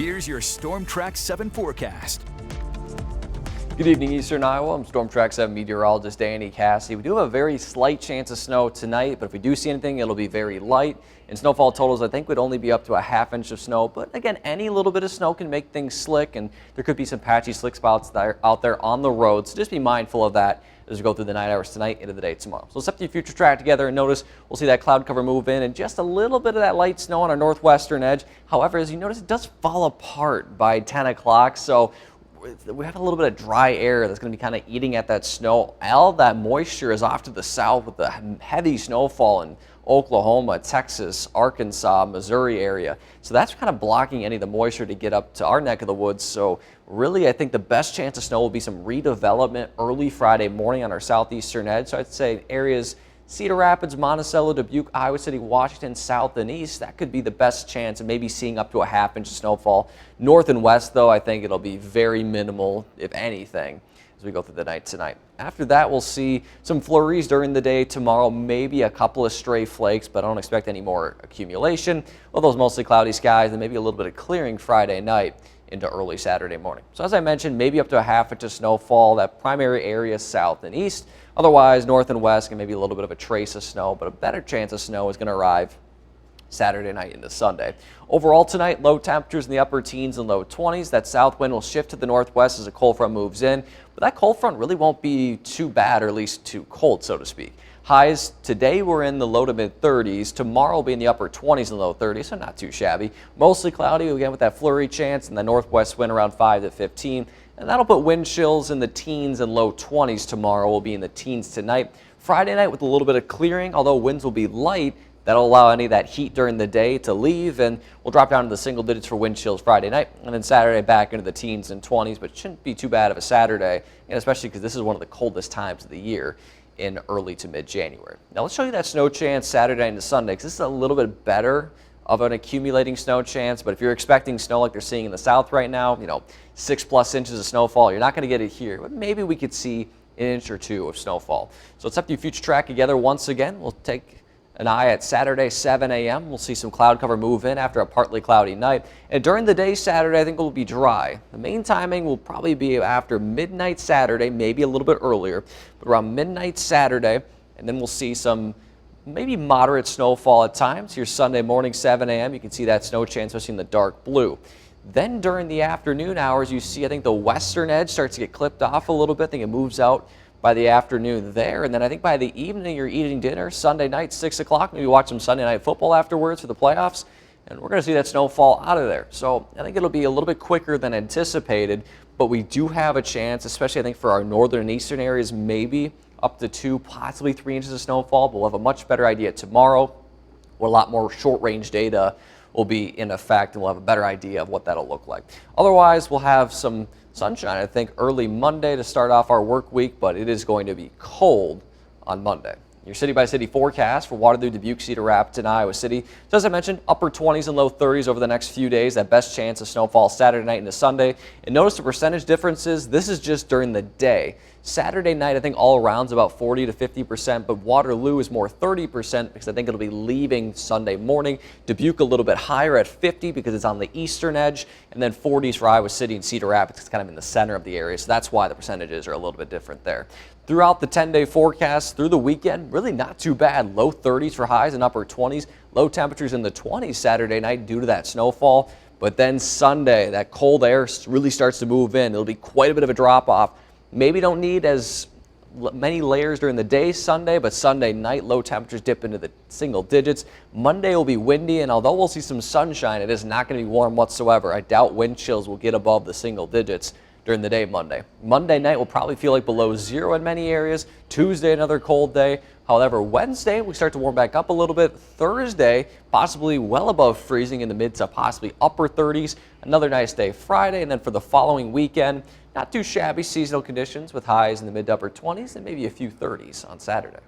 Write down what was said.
Here's your Storm Track 7 forecast. Good evening, Eastern Iowa. I'm Storm Track 7 meteorologist Danny Cassie. We do have a very slight chance of snow tonight, but if we do see anything, it'll be very light. And snowfall totals, I think, would only be up to a ½ inch of snow. But again, any little bit of snow can make things slick, and there could be some patchy slick spots out there on the road. So just be mindful of that as we go through the night hours tonight into the day tomorrow. So let's set the future track together and notice we'll see that cloud cover move in and just a little bit of that light snow on our northwestern edge. However, as you notice, it does fall apart by 10 o'clock. So we have a little bit of dry air that's going to be kind of eating at that snow. All that moisture is off to the south with the heavy snowfall in Oklahoma, Texas, Arkansas, Missouri area. So that's kind of blocking any of the moisture to get up to our neck of the woods. So really, I think the best chance of snow will be some redevelopment early Friday morning on our southeastern edge. So I'd say areas Cedar Rapids, Monticello, Dubuque, Iowa City, Washington, south and east, that could be the best chance of maybe seeing up to a ½ inch of snowfall. North and west, though, I think it'll be very minimal, if anything, as we go through the night tonight. After that, we'll see some flurries during the day tomorrow, maybe a couple of stray flakes, but I don't expect any more accumulation. Well, those mostly cloudy skies and maybe a little bit of clearing Friday night into early Saturday morning. So as I mentioned, maybe up to a ½ inch of snowfall, that primary area south and east. Otherwise, north and west, and maybe a little bit of a trace of snow, but a better chance of snow is going to arrive Saturday night into Sunday. Overall tonight, low temperatures in the upper teens and low 20s. That south wind will shift to the northwest as a cold front moves in, but that cold front really won't be too bad, or at least too cold, so to speak. Highs today we're in the low to mid 30s. Tomorrow will be in the upper 20s and low 30s, so not too shabby. Mostly cloudy again with that flurry chance, and the northwest wind around 5 to 15. And that'll put wind chills in the teens and low 20s tomorrow. We'll be in the teens tonight. Friday night with a little bit of clearing, although winds will be light. That'll allow any of that heat during the day to leave, and we'll drop down to the single digits for wind chills Friday night, and then Saturday back into the teens and 20s, but shouldn't be too bad of a Saturday, and especially because this is one of the coldest times of the year in early to mid-January. Now let's show you that snow chance Saturday into Sunday, because this is a little bit better of an accumulating snow chance, but if you're expecting snow like they're seeing in the south right now, 6+ inches of snowfall, you're not going to get it here, but maybe we could see an inch or two of snowfall. So let's set the future track together once again. We'll take an eye at Saturday, 7 a.m. We'll see some cloud cover move in after a partly cloudy night. And during the day Saturday, I think it will be dry. The main timing will probably be after midnight Saturday, maybe a little bit earlier, but around midnight Saturday. And then we'll see some maybe moderate snowfall at times. Here's Sunday morning, 7 a.m. You can see that snow chance, especially in the dark blue. Then during the afternoon hours, you see, I think the western edge starts to get clipped off a little bit. I think it moves out by the afternoon there. And then I think by the evening, you're eating dinner Sunday night, 6 o'clock. Maybe watch some Sunday night football afterwards for the playoffs. And we're going to see that snowfall out of there. So I think it'll be a little bit quicker than anticipated, but we do have a chance, especially I think for our northern and eastern areas, maybe up to 2, possibly 3 inches of snowfall. But we'll have a much better idea tomorrow, where a lot more short-range data will be in effect, and we'll have a better idea of what that'll look like. Otherwise, we'll have some sunshine, I think, early Monday to start off our work week, but it is going to be cold on Monday. Your city-by-city forecast for Waterloo, Dubuque, Cedar Rapids, and Iowa City. So as I mentioned, upper 20s and low 30s over the next few days. That best chance of snowfall Saturday night into Sunday. And notice the percentage differences. This is just during the day. Saturday night, I think all around is about 40 to 50%, but Waterloo is more 30% because I think it'll be leaving Sunday morning. Dubuque a little bit higher at 50 because it's on the eastern edge, and then 40s for Iowa City and Cedar Rapids. It's kind of in the center of the area, so that's why the percentages are a little bit different there. Throughout the 10-day forecast through the weekend, really not too bad. Low 30s for highs and upper 20s. Low temperatures in the 20s Saturday night due to that snowfall. But then Sunday, that cold air really starts to move in. It'll be quite a bit of a drop-off. Maybe don't need as many layers during the day Sunday, but Sunday night, low temperatures dip into the single digits. Monday will be windy, and although we'll see some sunshine, it is not going to be warm whatsoever. I doubt wind chills will get above the single digits during the day Monday. Monday night will probably feel like below 0 in many areas. Tuesday, another cold day. However, Wednesday, we start to warm back up a little bit. Thursday, possibly well above freezing in the mid to possibly upper 30s. Another nice day Friday, and then for the following weekend, not too shabby seasonal conditions with highs in the mid to upper 20s and maybe a few 30s on Saturday.